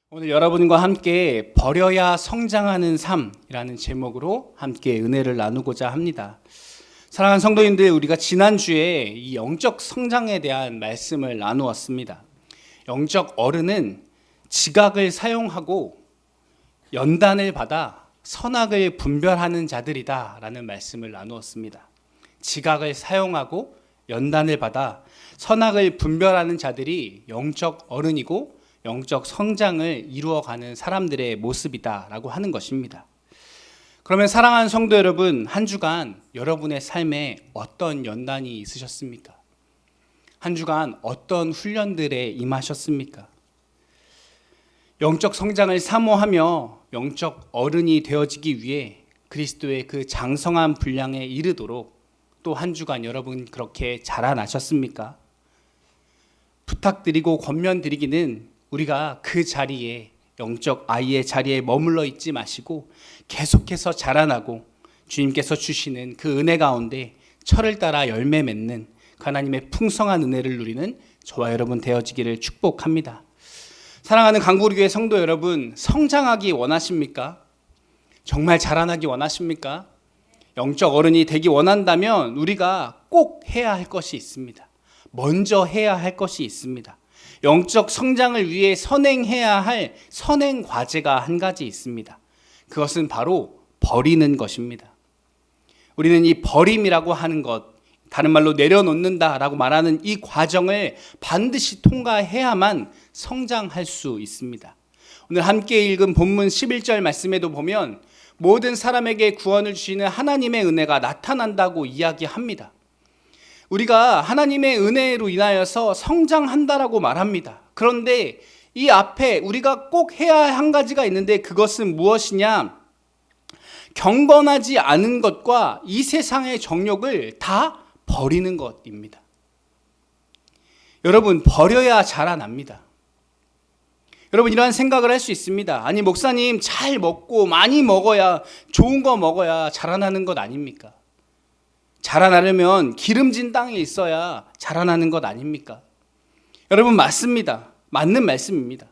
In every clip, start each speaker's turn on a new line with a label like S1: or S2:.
S1: 오늘 여러분과 함께 버려야 성장하는 삶이라는 제목으로 함께 은혜를 나누고자 합니다. 사랑하는 성도님들, 우리가 지난주에 이 영적 성장에 대한 말씀을 나누었습니다. 영적 어른은 지각을 사용하고 연단을 받아 선악을 분별하는 자들이다 라는 말씀을 나누었습니다. 지각을 사용하고 연단을 받아 선악을 분별하는 자들이 영적 어른이고 영적 성장을 이루어가는 사람들의 모습이다라고 하는 것입니다. 그러면 사랑하는 성도 여러분, 한 주간 여러분의 삶에 어떤 연단이 있으셨습니까? 한 주간 어떤 훈련들에 임하셨습니까? 영적 성장을 사모하며 영적 어른이 되어지기 위해 그리스도의 그 장성한 분량에 이르도록 또 한 주간 여러분 그렇게 자라나셨습니까? 부탁드리고 권면드리기는 우리가 그 자리에 영적 아이의 자리에 머물러 있지 마시고 계속해서 자라나고 주님께서 주시는 그 은혜 가운데 철을 따라 열매 맺는 하나님의 풍성한 은혜를 누리는 저와 여러분 되어지기를 축복합니다. 사랑하는 강구리교회 성도 여러분, 성장하기 원하십니까? 정말 자라나기 원하십니까? 영적 어른이 되기 원한다면 우리가 꼭 해야 할 것이 있습니다. 먼저 해야 할 것이 있습니다. 영적 성장을 위해 선행해야 할 선행 과제가 한 가지 있습니다. 그것은 바로 버리는 것입니다. 우리는 이 버림이라고 하는 것, 다른 말로 내려놓는다라고 말하는 이 과정을 반드시 통과해야만 성장할 수 있습니다. 오늘 함께 읽은 본문 11절 말씀에도 보면 모든 사람에게 구원을 주시는 하나님의 은혜가 나타난다고 이야기합니다. 우리가 하나님의 은혜로 인하여서 성장한다라고 말합니다. 그런데 이 앞에 우리가 꼭 해야 할 한 가지가 있는데 그것은 무엇이냐? 경건하지 않은 것과 이 세상의 정욕을 다 버리는 것입니다. 여러분, 버려야 자라납니다. 여러분, 이러한 생각을 할 수 있습니다. 아니, 목사님, 잘 먹고 많이 먹어야, 좋은 거 먹어야 자라나는 것 아닙니까? 자라나려면 기름진 땅에 있어야 자라나는 것 아닙니까? 여러분, 맞습니다. 맞는 말씀입니다.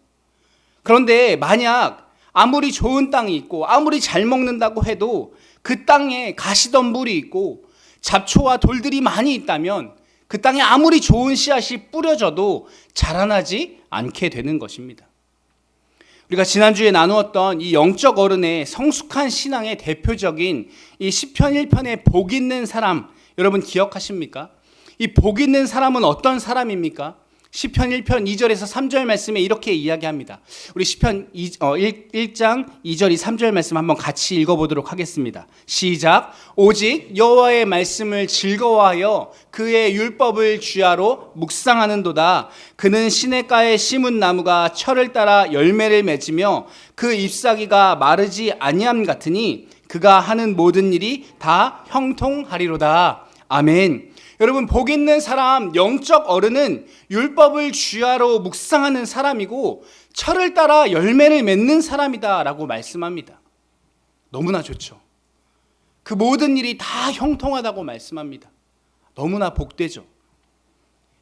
S1: 그런데 만약 아무리 좋은 땅이 있고 아무리 잘 먹는다고 해도 그 땅에 가시덤불이 있고 잡초와 돌들이 많이 있다면 그 땅에 아무리 좋은 씨앗이 뿌려져도 자라나지 않게 되는 것입니다. 우리가 지난주에 나누었던 이 영적 어른의 성숙한 신앙의 대표적인 이 시편 1편의 복 있는 사람, 여러분 기억하십니까? 이 복 있는 사람은 어떤 사람입니까? 시편 1편 2절에서 3절 말씀에 이렇게 이야기합니다. 우리 시편 1장 2절 3절 말씀 한번 같이 읽어보도록 하겠습니다. 시작. 오직 여호와의 말씀을 즐거워하여 그의 율법을 주야로 묵상하는도다. 그는 시냇가에 심은 나무가 철을 따라 열매를 맺으며 그 잎사귀가 마르지 아니함 같으니 그가 하는 모든 일이 다 형통하리로다. 아멘. 여러분, 복 있는 사람, 영적 어른은 율법을 주야로 묵상하는 사람이고 철을 따라 열매를 맺는 사람이다 라고 말씀합니다. 너무나 좋죠. 그 모든 일이 다 형통하다고 말씀합니다. 너무나 복되죠.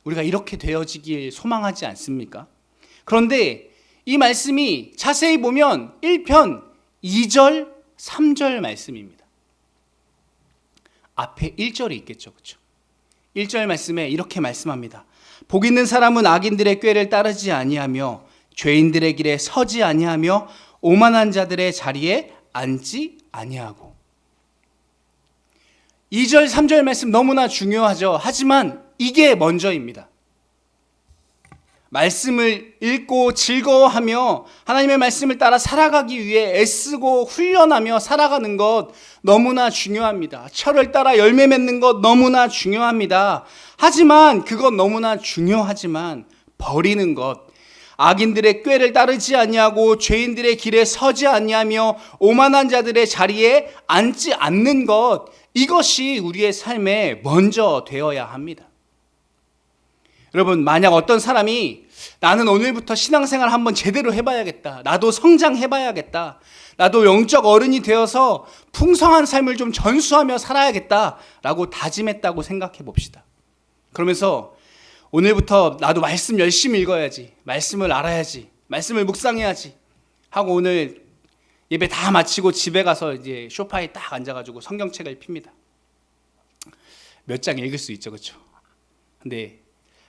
S1: 우리가 이렇게 되어지길 소망하지 않습니까? 그런데 이 말씀이 자세히 보면 1편 2절 3절 말씀입니다. 앞에 1절이 있겠죠. 그렇죠? 1절 말씀에 이렇게 말씀합니다. 복 있는 사람은 악인들의 꾀를 따르지 아니하며 죄인들의 길에 서지 아니하며 오만한 자들의 자리에 앉지 아니하고. 2절 3절 말씀 너무나 중요하죠. 하지만 이게 먼저입니다. 말씀을 읽고 즐거워하며 하나님의 말씀을 따라 살아가기 위해 애쓰고 훈련하며 살아가는 것 너무나 중요합니다. 철을 따라 열매 맺는 것 너무나 중요합니다. 하지만 그것 너무나 중요하지만 버리는 것, 악인들의 꾀를 따르지 아니하고 죄인들의 길에 서지 아니하며 오만한 자들의 자리에 앉지 않는 것, 이것이 우리의 삶에 먼저 되어야 합니다. 여러분, 만약 어떤 사람이 나는 오늘부터 신앙생활 한번 제대로 해봐야겠다. 나도 성장해봐야겠다. 나도 영적 어른이 되어서 풍성한 삶을 좀 전수하며 살아야겠다 라고 다짐했다고 생각해 봅시다. 그러면서 오늘부터 나도 말씀 열심히 읽어야지. 말씀을 알아야지. 말씀을 묵상해야지. 하고 오늘 예배 다 마치고 집에 가서 이제 소파에 딱 앉아가지고 성경책을 핍니다. 몇 장 읽을 수 있죠, 그렇죠? 근데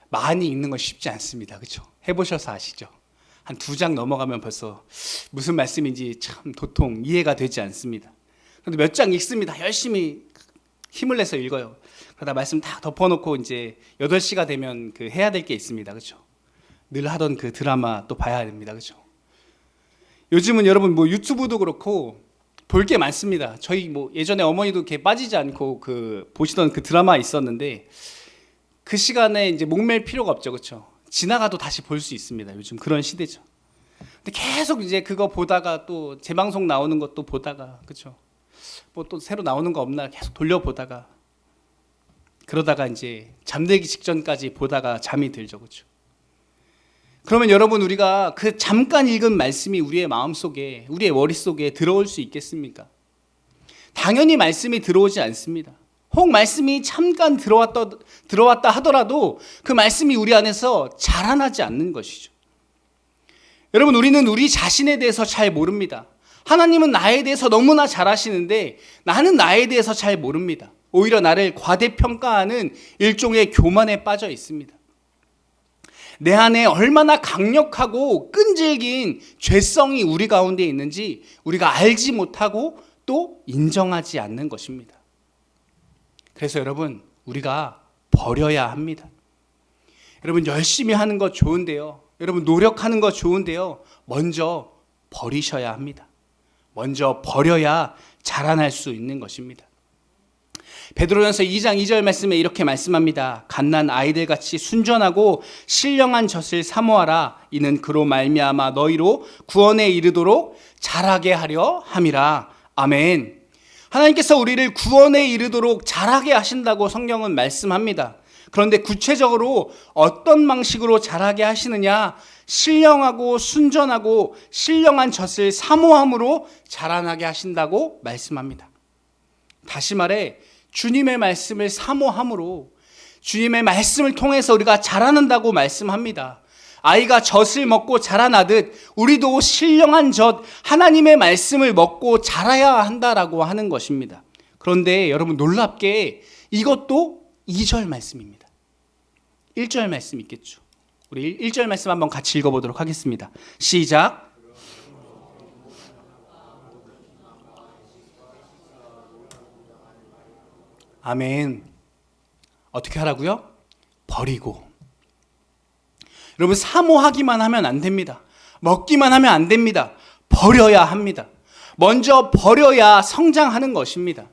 S1: 많이 읽는 건 쉽지 않습니다, 그렇죠? 해보셔서 아시죠? 한 2장 넘어가면 벌써 무슨 말씀인지 참 도통 이해가 되지 않습니다. 그런데 몇 장 읽습니다. 열심히 힘을 내서 읽어요. 그러다 말씀 다 덮어놓고 이제 8시가 되면 그 해야 될 게 있습니다, 그렇죠? 늘 하던 그 드라마 또 봐야 됩니다, 그렇죠? 요즘은 여러분 뭐 유튜브도 그렇고 볼 게 많습니다. 저희 뭐 예전에 어머니도 이렇게 빠지지 않고 그 보시던 그 드라마 있었는데 그 시간에 이제 목맬 필요가 없죠, 그렇죠? 지나가도 다시 볼 수 있습니다. 요즘 그런 시대죠. 근데 계속 이제 그거 보다가 또 재방송 나오는 것도 보다가, 그렇죠? 뭐 또 새로 나오는 거 없나 계속 돌려보다가 그러다가 이제 잠들기 직전까지 보다가 잠이 들죠, 그렇죠? 그러면 여러분 우리가 그 잠깐 읽은 말씀이 우리의 마음속에, 우리의 머릿속에 들어올 수 있겠습니까? 당연히 말씀이 들어오지 않습니다. 혹 말씀이 잠깐 들어왔다 하더라도 그 말씀이 우리 안에서 자라나지 않는 것이죠. 여러분, 우리는 우리 자신에 대해서 잘 모릅니다. 하나님은 나에 대해서 너무나 잘 아시는데 나는 나에 대해서 잘 모릅니다. 오히려 나를 과대평가하는 일종의 교만에 빠져 있습니다. 내 안에 얼마나 강력하고 끈질긴 죄성이 우리 가운데 있는지 우리가 알지 못하고 또 인정하지 않는 것입니다. 그래서 여러분, 우리가 버려야 합니다. 여러분, 열심히 하는 거 좋은데요. 여러분, 노력하는 거 좋은데요. 먼저 버리셔야 합니다. 먼저 버려야 자라날 수 있는 것입니다. 베드로전서 2장 2절 말씀에 이렇게 말씀합니다. 갓난 아이들같이 순전하고 신령한 젖을 사모하라. 이는 그로 말미암아 너희로 구원에 이르도록 자라게 하려 함이라. 아멘. 하나님께서 우리를 구원에 이르도록 자라게 하신다고 성경은 말씀합니다. 그런데 구체적으로 어떤 방식으로 자라게 하시느냐? 신령하고 순전하고 신령한 젖을 사모함으로 자라나게 하신다고 말씀합니다. 다시 말해 주님의 말씀을 사모함으로, 주님의 말씀을 통해서 우리가 자라난다고 말씀합니다. 아이가 젖을 먹고 자라나듯 우리도 신령한 젖, 하나님의 말씀을 먹고 자라야 한다라고 하는 것입니다. 그런데 여러분, 놀랍게 이것도 2절 말씀입니다. 1절 말씀 있겠죠. 우리 1절 말씀 한번 같이 읽어보도록 하겠습니다. 시작. 아멘. 어떻게 하라고요? 버리고. 여러분, 사모하기만 하면 안 됩니다. 먹기만 하면 안 됩니다. 버려야 합니다. 먼저 버려야 성장하는 것입니다.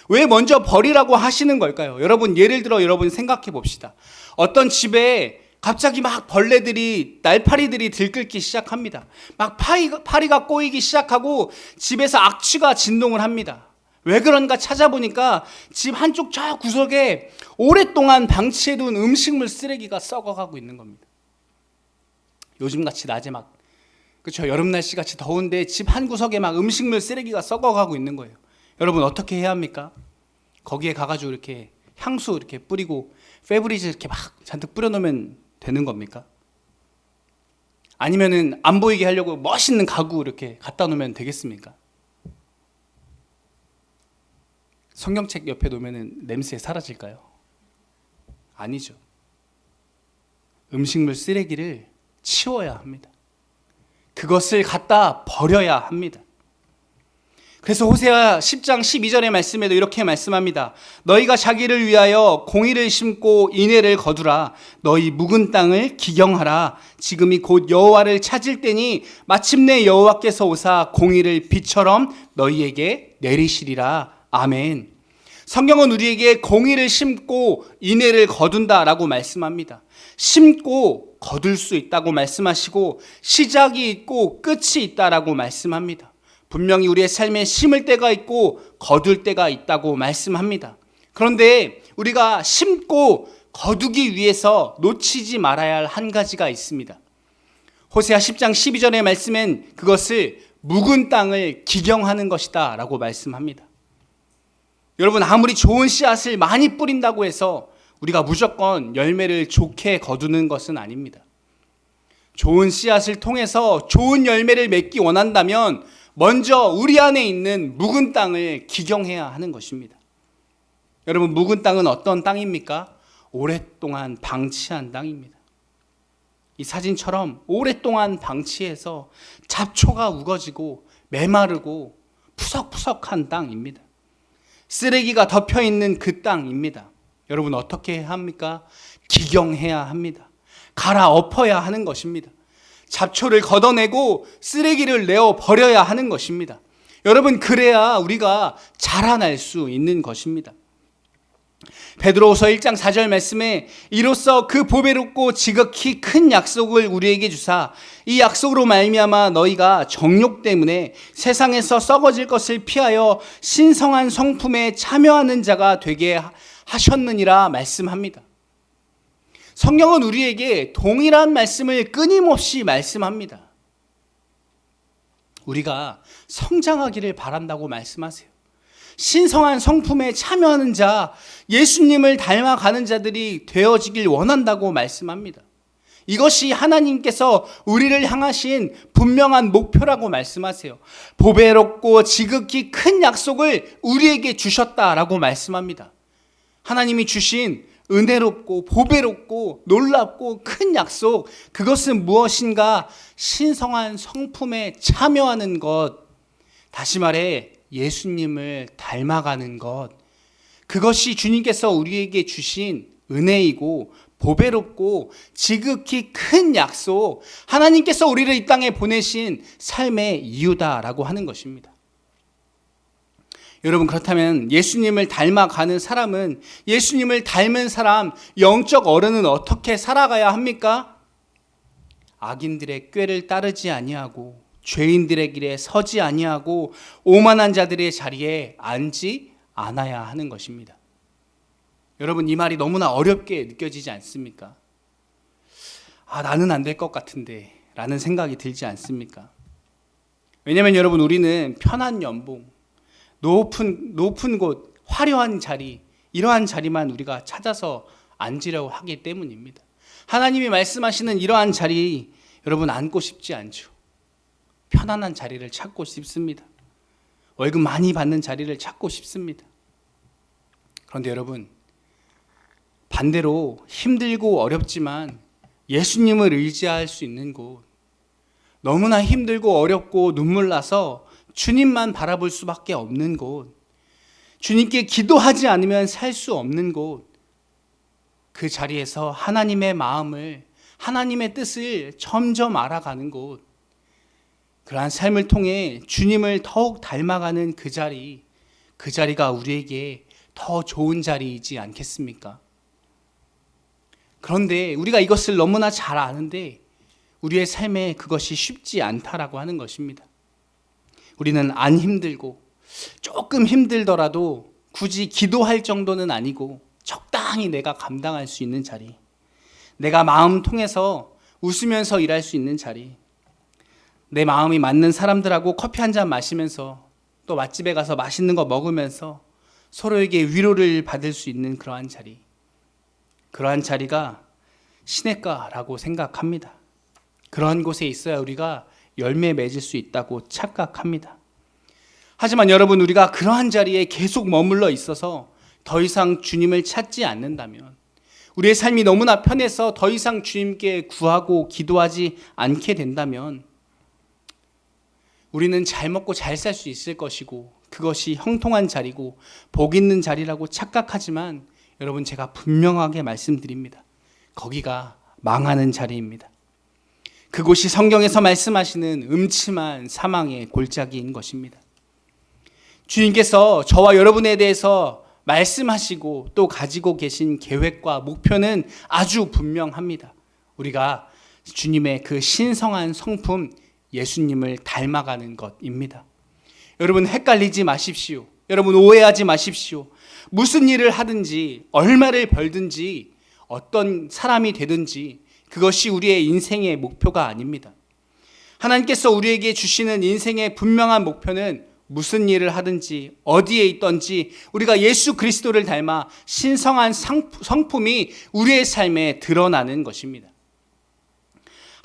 S1: 왜 먼저 버리라고 하시는 걸까요? 여러분, 예를 들어 여러분 생각해 봅시다. 어떤 집에 갑자기 막 벌레들이, 날파리들이 들끓기 시작합니다. 막 파리가 꼬이기 시작하고 집에서 악취가 진동을 합니다. 왜 그런가 찾아보니까 집 한쪽 저 구석에 오랫동안 방치해둔 음식물 쓰레기가 썩어가고 있는 겁니다. 요즘같이 낮에 막, 그렇죠, 여름 날씨 같이 더운데 집 한 구석에 막 음식물 쓰레기가 썩어가고 있는 거예요. 여러분, 어떻게 해야 합니까? 거기에 가가지고 이렇게 향수 이렇게 뿌리고 페브리즈 이렇게 막 잔뜩 뿌려놓으면 되는 겁니까? 아니면은 안 보이게 하려고 멋있는 가구 이렇게 갖다 놓으면 되겠습니까? 성경책 옆에 놓으면 냄새 사라질까요? 아니죠. 음식물 쓰레기를 치워야 합니다. 그것을 갖다 버려야 합니다. 그래서 호세아 10장 12절의 말씀에도 이렇게 말씀합니다. 너희가 자기를 위하여 공의를 심고 인애를 거두라. 너희 묵은 땅을 기경하라. 지금이 곧 여호와를 찾을 때니 마침내 여호와께서 오사 공의를 비처럼 너희에게 내리시리라. 아멘. 성경은 우리에게 공의를 심고 인애를 거둔다라고 말씀합니다. 심고 거둘 수 있다고 말씀하시고 시작이 있고 끝이 있다라고 말씀합니다. 분명히 우리의 삶에 심을 때가 있고 거둘 때가 있다고 말씀합니다. 그런데 우리가 심고 거두기 위해서 놓치지 말아야 할 한 가지가 있습니다. 호세아 10장 12절의 말씀엔 그것을 묵은 땅을 기경하는 것이다 라고 말씀합니다. 여러분, 아무리 좋은 씨앗을 많이 뿌린다고 해서 우리가 무조건 열매를 좋게 거두는 것은 아닙니다. 좋은 씨앗을 통해서 좋은 열매를 맺기 원한다면 먼저 우리 안에 있는 묵은 땅을 기경해야 하는 것입니다. 여러분, 묵은 땅은 어떤 땅입니까? 오랫동안 방치한 땅입니다. 이 사진처럼 오랫동안 방치해서 잡초가 우거지고 메마르고 푸석푸석한 땅입니다. 쓰레기가 덮여있는 그 땅입니다. 여러분, 어떻게 해야 합니까? 기경해야 합니다. 갈아엎어야 하는 것입니다. 잡초를 걷어내고 쓰레기를 내어 버려야 하는 것입니다. 여러분, 그래야 우리가 자라날 수 있는 것입니다. 베드로후서 1장 4절 말씀에 이로써 그 보배롭고 지극히 큰 약속을 우리에게 주사 이 약속으로 말미암아 너희가 정욕 때문에 세상에서 썩어질 것을 피하여 신성한 성품에 참여하는 자가 되게 하셨느니라 말씀합니다. 성경은 우리에게 동일한 말씀을 끊임없이 말씀합니다. 우리가 성장하기를 바란다고 말씀하세요. 신성한 성품에 참여하는 자, 예수님을 닮아가는 자들이 되어지길 원한다고 말씀합니다. 이것이 하나님께서 우리를 향하신 분명한 목표라고 말씀하세요. 보배롭고 지극히 큰 약속을 우리에게 주셨다라고 말씀합니다. 하나님이 주신 은혜롭고 보배롭고 놀랍고 큰 약속, 그것은 무엇인가? 신성한 성품에 참여하는 것, 다시 말해 예수님을 닮아가는 것, 그것이 주님께서 우리에게 주신 은혜이고 보배롭고 지극히 큰 약속, 하나님께서 우리를 이 땅에 보내신 삶의 이유다라고 하는 것입니다. 여러분, 그렇다면 예수님을 닮아가는 사람은, 예수님을 닮은 사람, 영적 어른은 어떻게 살아가야 합니까? 악인들의 꾀를 따르지 아니하고 죄인들의 길에 서지 아니하고 오만한 자들의 자리에 앉지 않아야 하는 것입니다. 여러분, 이 말이 너무나 어렵게 느껴지지 않습니까? 나는 안 될 것 같은데 라는 생각이 들지 않습니까? 왜냐하면 여러분, 우리는 편한 연봉, 높은 곳, 화려한 자리, 이러한 자리만 우리가 찾아서 앉으려고 하기 때문입니다. 하나님이 말씀하시는 이러한 자리, 여러분, 앉고 싶지 않죠. 편안한 자리를 찾고 싶습니다. 월급 많이 받는 자리를 찾고 싶습니다. 그런데 여러분, 반대로 힘들고 어렵지만 예수님을 의지할 수 있는 곳, 너무나 힘들고 어렵고 눈물 나서 주님만 바라볼 수밖에 없는 곳, 주님께 기도하지 않으면 살 수 없는 곳, 그 자리에서 하나님의 마음을, 하나님의 뜻을 점점 알아가는 곳, 그러한 삶을 통해 주님을 더욱 닮아가는 그 자리가 우리에게 더 좋은 자리이지 않겠습니까? 그런데 우리가 이것을 너무나 잘 아는데 우리의 삶에 그것이 쉽지 않다라고 하는 것입니다. 우리는 안 힘들고 조금 힘들더라도 굳이 기도할 정도는 아니고 적당히 내가 감당할 수 있는 자리, 내가 마음 통해서 웃으면서 일할 수 있는 자리, 내 마음이 맞는 사람들하고 커피 한 잔 마시면서 또 맛집에 가서 맛있는 거 먹으면서 서로에게 위로를 받을 수 있는 그러한 자리, 그러한 자리가 시냇가라고 생각합니다. 그러한 곳에 있어야 우리가 열매 맺을 수 있다고 착각합니다. 하지만 여러분, 우리가 그러한 자리에 계속 머물러 있어서 더 이상 주님을 찾지 않는다면, 우리의 삶이 너무나 편해서 더 이상 주님께 구하고 기도하지 않게 된다면 우리는 잘 먹고 잘 살 수 있을 것이고 그것이 형통한 자리고 복 있는 자리라고 착각하지만 여러분, 제가 분명하게 말씀드립니다. 거기가 망하는 자리입니다. 그곳이 성경에서 말씀하시는 음침한 사망의 골짜기인 것입니다. 주님께서 저와 여러분에 대해서 말씀하시고 또 가지고 계신 계획과 목표는 아주 분명합니다. 우리가 주님의 그 신성한 성품, 예수님을 닮아가는 것입니다. 여러분, 헷갈리지 마십시오. 여러분, 오해하지 마십시오. 무슨 일을 하든지, 얼마를 벌든지, 어떤 사람이 되든지 그것이 우리의 인생의 목표가 아닙니다. 하나님께서 우리에게 주시는 인생의 분명한 목표는 무슨 일을 하든지 어디에 있든지 우리가 예수 그리스도를 닮아 신성한 성품이 우리의 삶에 드러나는 것입니다.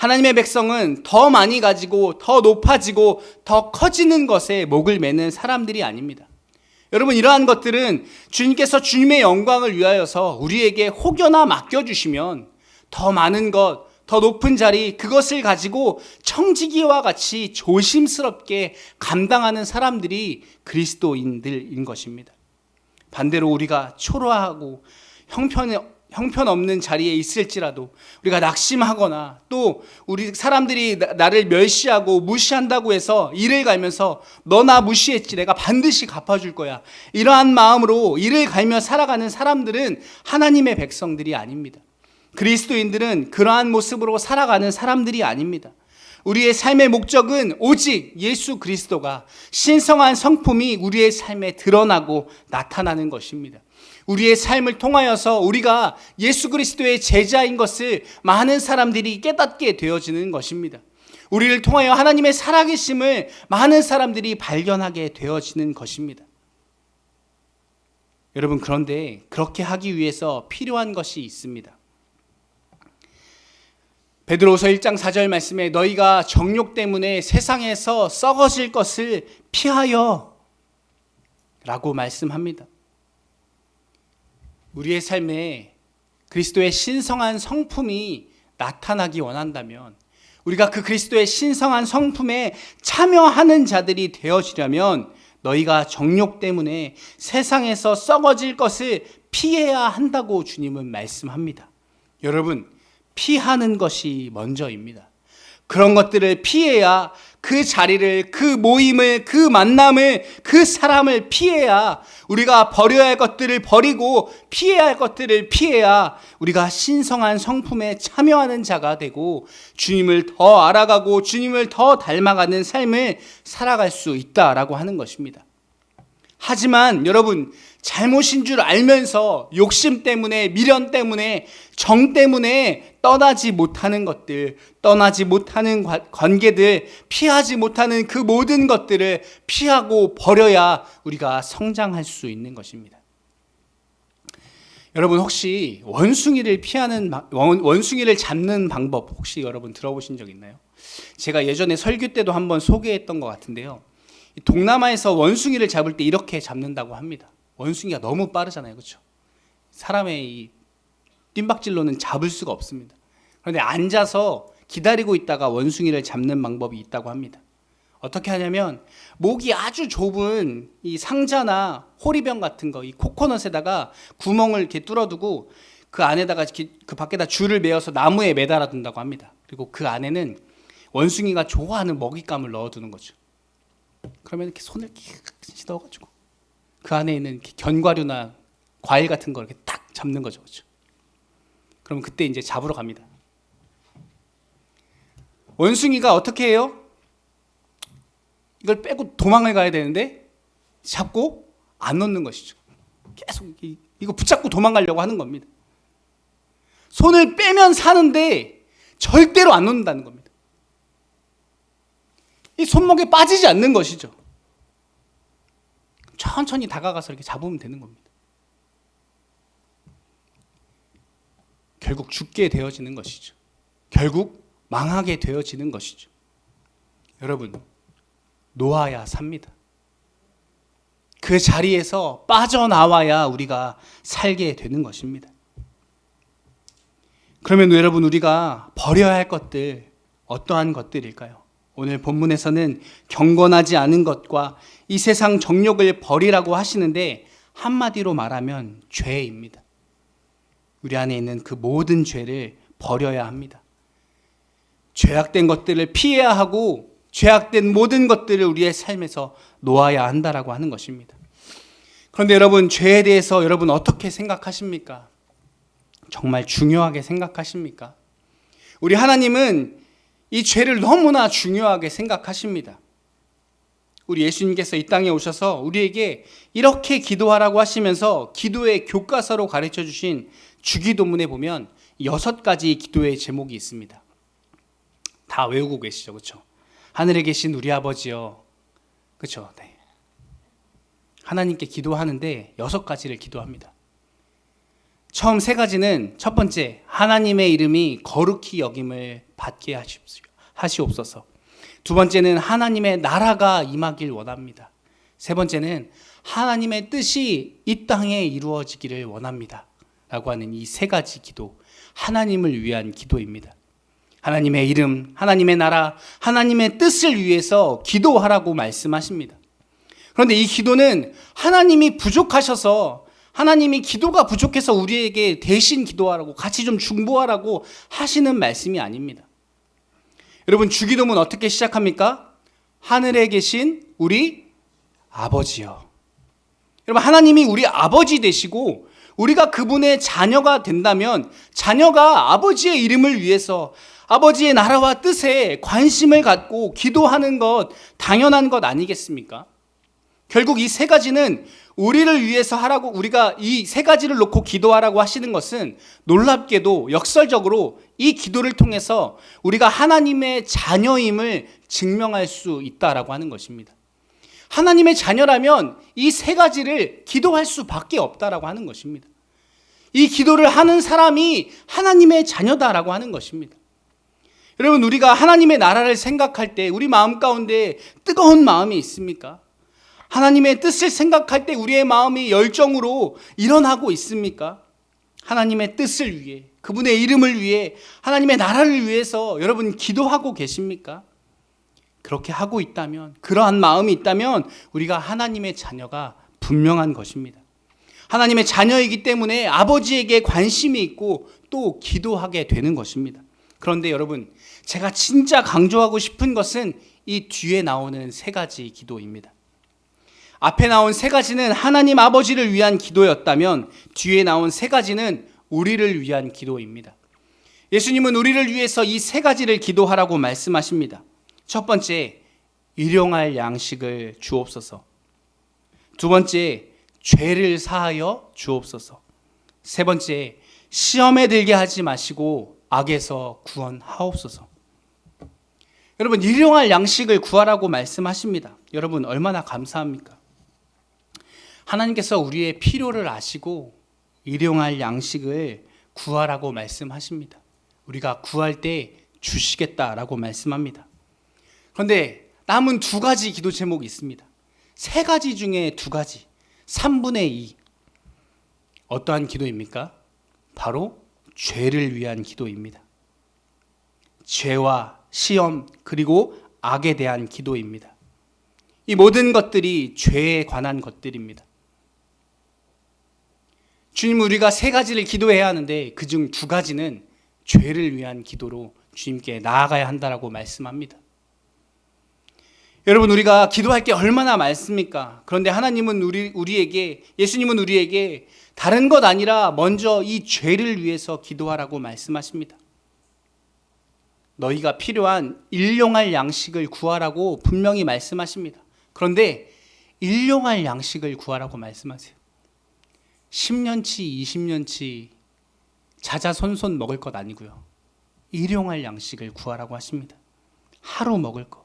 S1: 하나님의 백성은 더 많이 가지고 더 높아지고 더 커지는 것에 목을 매는 사람들이 아닙니다. 여러분, 이러한 것들은 주님께서 주님의 영광을 위하여서 우리에게 혹여나 맡겨주시면 더 많은 것, 더 높은 자리, 그것을 가지고 청지기와 같이 조심스럽게 감당하는 사람들이 그리스도인들인 것입니다. 반대로 우리가 초라하고 형편없는 자리에 있을지라도 우리가 낙심하거나 또 우리 사람들이 나를 멸시하고 무시한다고 해서 이를 갈면서 너 나 무시했지, 내가 반드시 갚아줄 거야, 이러한 마음으로 이를 갈며 살아가는 사람들은 하나님의 백성들이 아닙니다. 그리스도인들은 그러한 모습으로 살아가는 사람들이 아닙니다. 우리의 삶의 목적은 오직 예수 그리스도가 신성한 성품이 우리의 삶에 드러나고 나타나는 것입니다. 우리의 삶을 통하여서 우리가 예수 그리스도의 제자인 것을 많은 사람들이 깨닫게 되어지는 것입니다. 우리를 통하여 하나님의 살아계심을 많은 사람들이 발견하게 되어지는 것입니다. 여러분, 그런데 그렇게 하기 위해서 필요한 것이 있습니다. 베드로후서 1장 4절 말씀에 너희가 정욕 때문에 세상에서 썩어질 것을 피하여 라고 말씀합니다. 우리의 삶에 그리스도의 신성한 성품이 나타나기 원한다면, 우리가 그 그리스도의 신성한 성품에 참여하는 자들이 되어지려면 너희가 정욕 때문에 세상에서 썩어질 것을 피해야 한다고 주님은 말씀합니다. 여러분, 피하는 것이 먼저입니다. 그런 것들을 피해야 그 자리를, 그 모임을, 그 만남을, 그 사람을 피해야, 우리가 버려야 할 것들을 버리고 피해야 할 것들을 피해야 우리가 신성한 성품에 참여하는 자가 되고 주님을 더 알아가고 주님을 더 닮아가는 삶을 살아갈 수 있다라고 하는 것입니다. 하지만 여러분, 잘못인 줄 알면서 욕심 때문에, 미련 때문에, 정 때문에 떠나지 못하는 것들, 떠나지 못하는 관계들, 피하지 못하는 그 모든 것들을 피하고 버려야 우리가 성장할 수 있는 것입니다. 여러분, 혹시 원숭이를 잡는 방법 혹시 여러분 들어보신 적 있나요? 제가 예전에 설교 때도 한번 소개했던 것 같은데요. 동남아에서 원숭이를 잡을 때 이렇게 잡는다고 합니다. 원숭이가 너무 빠르잖아요, 그렇죠? 사람의 이 뜀박질로는 잡을 수가 없습니다. 그런데 앉아서 기다리고 있다가 원숭이를 잡는 방법이 있다고 합니다. 어떻게 하냐면 목이 아주 좁은 이 상자나 호리병 같은 거, 이 코코넛에다가 구멍을 이렇게 뚫어두고 그 안에다가 그 밖에다 줄을 메어서 나무에 매달아 둔다고 합니다. 그리고 그 안에는 원숭이가 좋아하는 먹잇감을 넣어두는 거죠. 그러면 이렇게 손을 이렇게 넣어가지고 그 안에 있는 이렇게 견과류나 과일 같은 걸 이렇게 딱 잡는 거죠, 그렇죠? 그럼 그때 이제 잡으러 갑니다. 원숭이가 어떻게 해요? 이걸 빼고 도망을 가야 되는데 잡고 안 놓는 것이죠. 계속 이거 붙잡고 도망가려고 하는 겁니다. 손을 빼면 사는데 절대로 안 놓는다는 겁니다. 이 손목에 빠지지 않는 것이죠. 천천히 다가가서 이렇게 잡으면 되는 겁니다. 결국 죽게 되어지는 것이죠. 결국 망하게 되어지는 것이죠. 여러분, 놓아야 삽니다. 그 자리에서 빠져나와야 우리가 살게 되는 것입니다. 그러면 여러분, 우리가 버려야 할 것들 어떠한 것들일까요? 오늘 본문에서는 경건하지 않은 것과 이 세상 정욕을 버리라고 하시는데 한마디로 말하면 죄입니다. 우리 안에 있는 그 모든 죄를 버려야 합니다. 죄악된 것들을 피해야 하고 죄악된 모든 것들을 우리의 삶에서 놓아야 한다라고 하는 것입니다. 그런데 여러분, 죄에 대해서 여러분 어떻게 생각하십니까? 정말 중요하게 생각하십니까? 우리 하나님은 이 죄를 너무나 중요하게 생각하십니다. 우리 예수님께서 이 땅에 오셔서 우리에게 이렇게 기도하라고 하시면서 기도의 교과서로 가르쳐 주신 주기도문에 보면 6가지 기도의 제목이 있습니다. 다 외우고 계시죠, 그렇죠? 하늘에 계신 우리 아버지여, 그렇죠? 네. 하나님께 기도하는데 6가지를 기도합니다. 처음 세 가지는 첫 번째, 하나님의 이름이 거룩히 여김을 받게 하시옵소서. 두 번째는 하나님의 나라가 임하길 원합니다. 세 번째는 하나님의 뜻이 이 땅에 이루어지기를 원합니다. 라고 하는 이 세 가지 기도, 하나님을 위한 기도입니다. 하나님의 이름, 하나님의 나라, 하나님의 뜻을 위해서 기도하라고 말씀하십니다. 그런데 이 기도는 하나님이 부족하셔서, 하나님이 기도가 부족해서 우리에게 대신 기도하라고, 같이 좀 중보하라고 하시는 말씀이 아닙니다. 여러분, 주기도문 어떻게 시작합니까? 하늘에 계신 우리 아버지요. 여러분, 하나님이 우리 아버지 되시고 우리가 그분의 자녀가 된다면 자녀가 아버지의 이름을 위해서 아버지의 나라와 뜻에 관심을 갖고 기도하는 것 당연한 것 아니겠습니까? 결국 이 세 가지는 우리를 위해서 하라고, 우리가 이 세 가지를 놓고 기도하라고 하시는 것은 놀랍게도 역설적으로 이 기도를 통해서 우리가 하나님의 자녀임을 증명할 수 있다라고 하는 것입니다. 하나님의 자녀라면 이 세 가지를 기도할 수밖에 없다라고 하는 것입니다. 이 기도를 하는 사람이 하나님의 자녀다라고 하는 것입니다. 여러분, 우리가 하나님의 나라를 생각할 때 우리 마음 가운데 뜨거운 마음이 있습니까? 하나님의 뜻을 생각할 때 우리의 마음이 열정으로 일어나고 있습니까? 하나님의 뜻을 위해, 그분의 이름을 위해, 하나님의 나라를 위해서 여러분 기도하고 계십니까? 그렇게 하고 있다면, 그러한 마음이 있다면 우리가 하나님의 자녀가 분명한 것입니다. 하나님의 자녀이기 때문에 아버지에게 관심이 있고 또 기도하게 되는 것입니다. 그런데 여러분, 제가 진짜 강조하고 싶은 것은 이 뒤에 나오는 세 가지 기도입니다. 앞에 나온 세 가지는 하나님 아버지를 위한 기도였다면 뒤에 나온 세 가지는 우리를 위한 기도입니다. 예수님은 우리를 위해서 이 세 가지를 기도하라고 말씀하십니다. 첫 번째, 일용할 양식을 주옵소서. 두 번째, 죄를 사하여 주옵소서. 세 번째, 시험에 들게 하지 마시고 악에서 구원하옵소서. 여러분, 일용할 양식을 구하라고 말씀하십니다. 여러분, 얼마나 감사합니까? 하나님께서 우리의 필요를 아시고 일용할 양식을 구하라고 말씀하십니다. 우리가 구할 때 주시겠다라고 말씀합니다. 그런데 남은 두 가지 기도 제목이 있습니다. 세 가지 중에 두 가지, 3분의 2. 어떠한 기도입니까? 바로 죄를 위한 기도입니다. 죄와 시험 그리고 악에 대한 기도입니다. 이 모든 것들이 죄에 관한 것들입니다. 주님, 우리가 세 가지를 기도해야 하는데 그중 두 가지는 죄를 위한 기도로 주님께 나아가야 한다라고 말씀합니다. 여러분, 우리가 기도할 게 얼마나 많습니까? 그런데 하나님은 우리에게, 예수님은 우리에게 다른 것 아니라 먼저 이 죄를 위해서 기도하라고 말씀하십니다. 너희가 필요한 일용할 양식을 구하라고 분명히 말씀하십니다. 그런데 일용할 양식을 구하라고 말씀하세요. 10년치, 20년치 자자손손 먹을 것 아니고요. 일용할 양식을 구하라고 하십니다. 하루 먹을 것.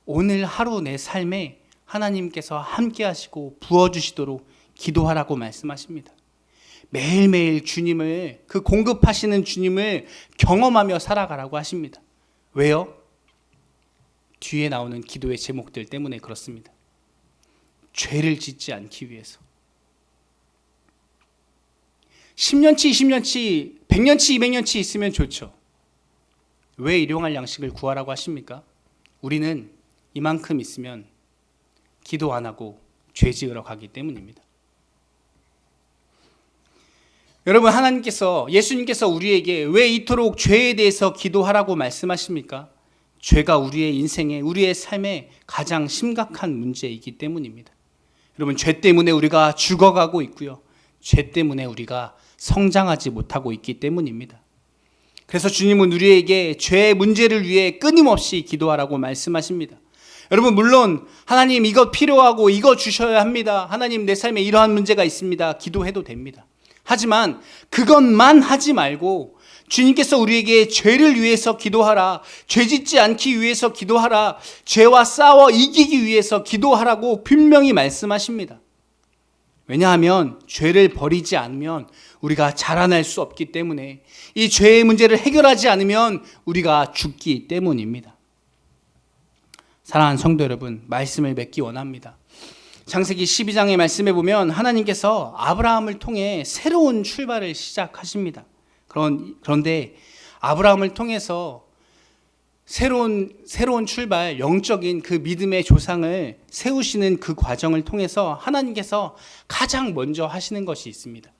S1: 오늘 하루 내 삶에 하나님께서 함께 하시고 부어주시도록 기도하라고 말씀하십니다. 매일매일 주님을, 그 공급하시는 주님을 경험하며 살아가라고 하십니다. 왜요? 뒤에 나오는 기도의 제목들 때문에 그렇습니다. 죄를 짓지 않기 위해서. 10년치, 20년치, 100년치, 200년치 있으면 좋죠. 왜 일용할 양식을 구하라고 하십니까? 우리는 이만큼 있으면 기도 안 하고 죄 지으러 가기 때문입니다. 여러분, 하나님께서, 예수님께서 우리에게 왜 이토록 죄에 대해서 기도하라고 말씀하십니까? 죄가 우리의 인생에, 우리의 삶에 가장 심각한 문제이기 때문입니다. 여러분, 죄 때문에 우리가 죽어가고 있고요. 죄 때문에 우리가 성장하지 못하고 있기 때문입니다. 그래서 주님은 우리에게 죄의 문제를 위해 끊임없이 기도하라고 말씀하십니다. 여러분, 물론 하나님 이거 필요하고 이거 주셔야 합니다. 하나님, 내 삶에 이러한 문제가 있습니다. 기도해도 됩니다. 하지만 그것만 하지 말고 주님께서 우리에게 죄를 위해서 기도하라, 죄 짓지 않기 위해서 기도하라, 죄와 싸워 이기기 위해서 기도하라고 분명히 말씀하십니다. 왜냐하면 죄를 버리지 않으면 우리가 자라날 수 없기 때문에, 이 죄의 문제를 해결하지 않으면 우리가 죽기 때문입니다. 사랑하는 성도 여러분, 말씀을 맺기 원합니다. 창세기 12장의 말씀에 보면 하나님께서 아브라함을 통해 새로운 출발을 시작하십니다. 그런데 아브라함을 통해서 새로운 출발, 영적인 그 믿음의 조상을 세우시는 그 과정을 통해서 하나님께서 가장 먼저 하시는 것이 있습니다.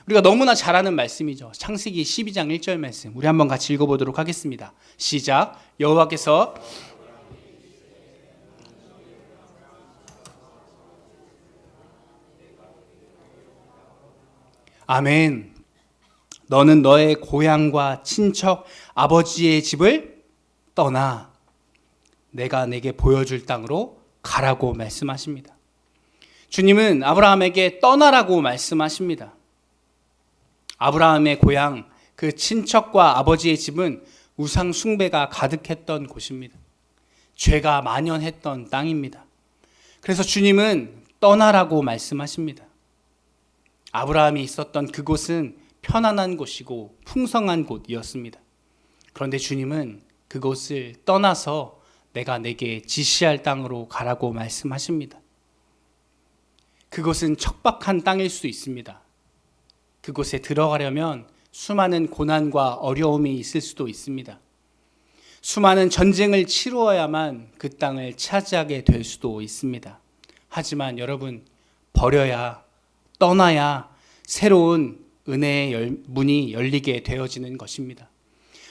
S1: 우리가 너무나 잘 아는 말씀이죠. 창세기 12장 1절 말씀, 우리 한번 같이 읽어보도록 하겠습니다. 시작. 여호와께서 아멘. 너는 너의 고향과 친척 아버지의 집을 떠나 내가 내게 보여줄 땅으로 가라고 말씀하십니다. 주님은 아브라함에게 떠나라고 말씀하십니다. 아브라함의 고향, 그 친척과 아버지의 집은 우상 숭배가 가득했던 곳입니다. 죄가 만연했던 땅입니다. 그래서 주님은 떠나라고 말씀하십니다. 아브라함이 있었던 그곳은 편안한 곳이고 풍성한 곳이었습니다. 그런데 주님은 그곳을 떠나서 내가 내게 지시할 땅으로 가라고 말씀하십니다. 그곳은 척박한 땅일 수 있습니다. 그곳에 들어가려면 수많은 고난과 어려움이 있을 수도 있습니다. 수많은 전쟁을 치루어야만 그 땅을 차지하게 될 수도 있습니다. 하지만 여러분, 버려야, 떠나야 새로운 은혜의 문이 열리게 되어지는 것입니다.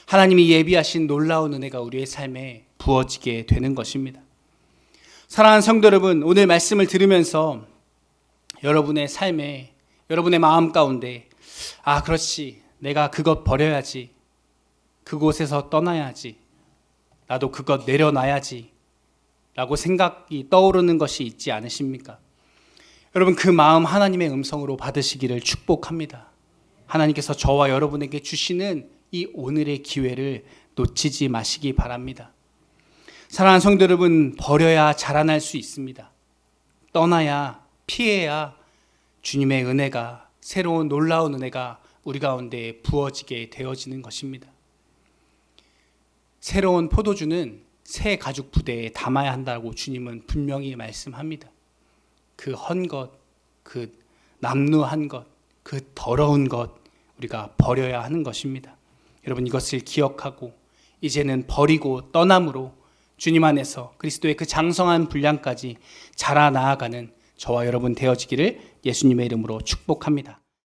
S1: 하나님이 예비하신 놀라운 은혜가 우리의 삶에 부어지게 되는 것입니다. 사랑하는 성도 여러분, 오늘 말씀을 들으면서 여러분의 삶에, 여러분의 마음 가운데 그렇지, 내가 그것 버려야지, 그곳에서 떠나야지, 나도 그것 내려놔야지 라고 생각이 떠오르는 것이 있지 않으십니까? 여러분, 그 마음 하나님의 음성으로 받으시기를 축복합니다. 하나님께서 저와 여러분에게 주시는 이 오늘의 기회를 놓치지 마시기 바랍니다. 사랑하는 성도 여러분, 버려야 자라날 수 있습니다. 떠나야, 피해야 주님의 은혜가, 새로운 놀라운 은혜가 우리 가운데 부어지게 되어지는 것입니다. 새로운 포도주는 새 가죽 부대에 담아야 한다고 주님은 분명히 말씀합니다. 그 헌 것, 그 남루한 것, 그 더러운 것 우리가 버려야 하는 것입니다. 여러분, 이것을 기억하고 이제는 버리고 떠남으로 주님 안에서 그리스도의 그 장성한 분량까지 자라 나아가는 저와 여러분 되어지기를 예수님의 이름으로 축복합니다.